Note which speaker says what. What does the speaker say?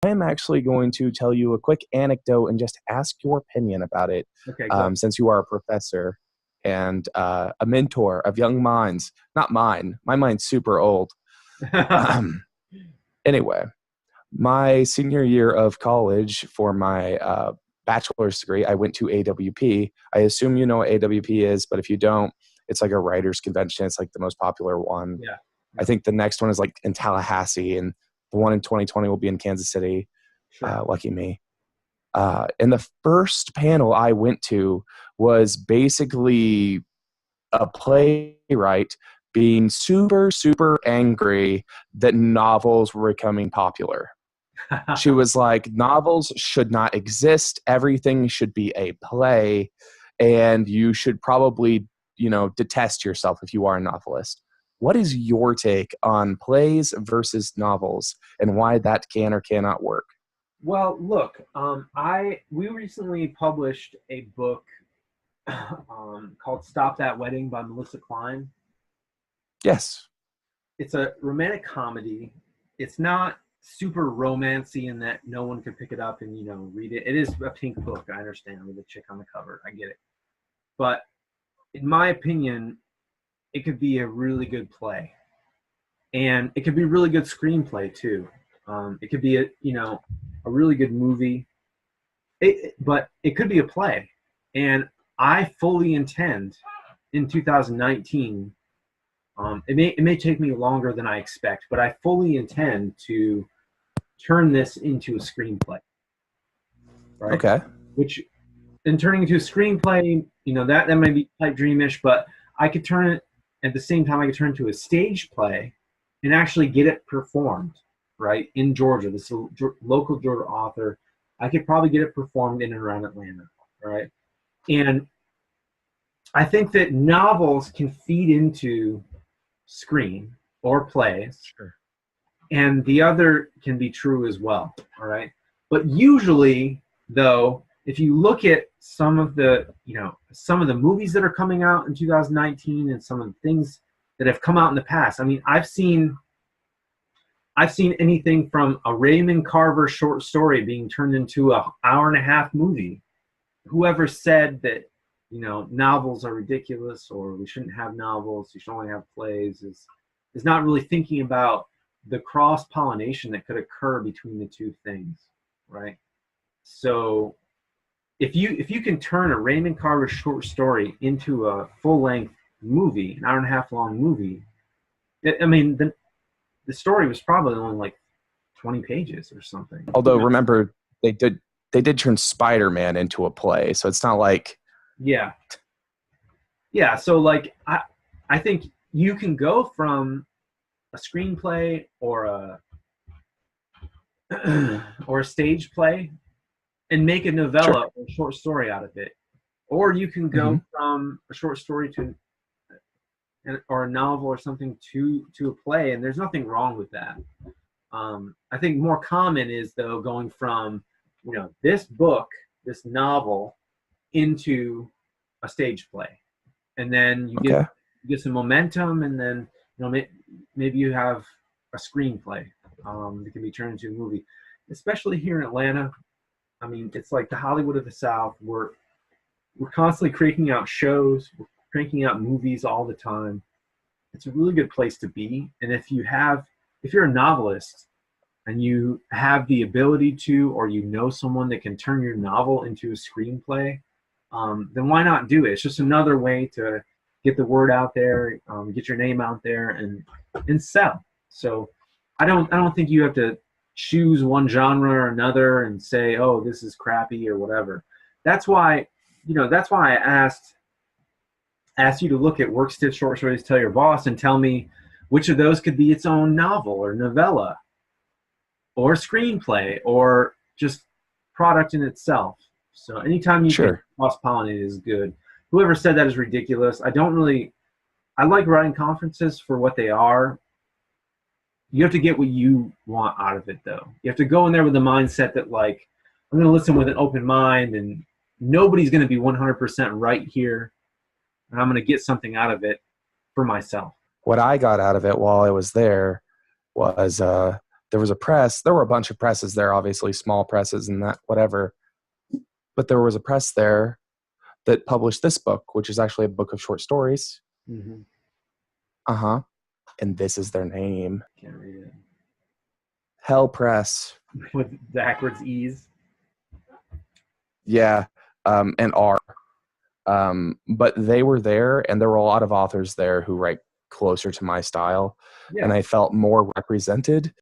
Speaker 1: I am actually going to tell you a quick anecdote and just ask your opinion about it,
Speaker 2: Okay, go.
Speaker 1: since you are a professor and a mentor of young minds. Not mine. My mind's super old. Um, anyway, my senior year of college for my bachelor's degree, I went to AWP. I assume you know what AWP is, but if you don't, it's like a writers' convention. It's like the most popular one.
Speaker 2: Yeah.
Speaker 1: I
Speaker 2: Yeah.
Speaker 1: think the next one is like in Tallahassee, and the one in 2020 will be in Kansas City.
Speaker 2: Sure.
Speaker 1: Lucky me. And the first panel I went to was basically a playwright being super, super angry that novels were becoming popular. She was like, novels should not exist. Everything should be a play. And you should probably, detest yourself if you are a novelist. What is your take on plays versus novels and why that can or cannot work?
Speaker 2: Well, look, we recently published a book called "Stop That Wedding" by Melissa Klein.
Speaker 1: Yes.
Speaker 2: It's a romantic comedy. It's not super romancy in that no one could pick it up and read it. It is a pink book. I understand, with a chick on the cover. I get it, but in my opinion, it could be a really good play, and it could be a really good screenplay too. It could be a really good movie. But it could be a play, and I fully intend in 2019. It may take me longer than I expect, but I fully intend to turn this into a screenplay, right?
Speaker 1: Okay.
Speaker 2: Which, in turning into a screenplay, that might be quite dreamish, but I could turn it at the same time. I could turn it to a stage play and actually get it performed, right, in Georgia. This local Georgia author. I could probably get it performed in and around Atlanta, right? And I think that novels can feed into screen or plays,
Speaker 1: Sure.
Speaker 2: and the other can be true as well, all right? But usually, though, if you look at some of the movies that are coming out in 2019 and some of the things that have come out in the past, I mean, I've seen anything from a Raymond Carver short story being turned into an hour and a half movie. Whoever said that, novels are ridiculous or we shouldn't have novels, you should only have plays, is not really thinking about the cross pollination that could occur between the two things, right? So if you can turn a Raymond Carver short story into a full length movie, an hour and a half long movie, I mean, the story was probably only like 20 pages or something.
Speaker 1: Although remember, they did turn Spider-Man into a play, so it's not like
Speaker 2: Yeah. Yeah. So like I think you can go from a screenplay or a or a stage play and make a
Speaker 1: sure.
Speaker 2: novella or a short story out of it. Or you can
Speaker 1: Hmm.
Speaker 2: go from a short story to or a novel or something to a play, and there's nothing wrong with that. I think more common is though going from this book, this novel, into a stage play, and then
Speaker 1: Okay.
Speaker 2: you get some momentum, and then maybe you have a screenplay that can be turned into a movie. Especially here in Atlanta, I mean, it's like the Hollywood of the South. We're constantly cranking out shows, we're cranking out movies all the time. It's a really good place to be, and if you're a novelist and you have the ability to, or someone that can turn your novel into a screenplay, then why not do it? It's just another way to get the word out there, get your name out there, and sell. So I don't think you have to choose one genre or another and say, oh, this is crappy or whatever. That's why I asked you to look at Work Stitch Short Stories Tell Your Boss and tell me which of those could be its own novel or novella or screenplay or just product in itself. So anytime you can
Speaker 1: Sure.
Speaker 2: cross pollinate is good. Whoever said that is ridiculous. I like writing conferences for what they are. You have to get what you want out of it, though. You have to go in there with the mindset that, like, I'm going to listen with an open mind, and nobody's going to be 100% right here, and I'm going to get something out of it for myself.
Speaker 1: What I got out of it while I was there was there was a press. There were a bunch of presses there, obviously small presses and that whatever. But there was a press there that published this book, which is actually a book of short stories.
Speaker 2: Mm-hmm.
Speaker 1: Uh-huh. And this is their name.
Speaker 2: Can't read it.
Speaker 1: Hell Press.
Speaker 2: With backwards E's.
Speaker 1: Yeah. And R. But they were there, and there were a lot of authors there who write closer to my style,
Speaker 2: Yeah.
Speaker 1: and I felt more represented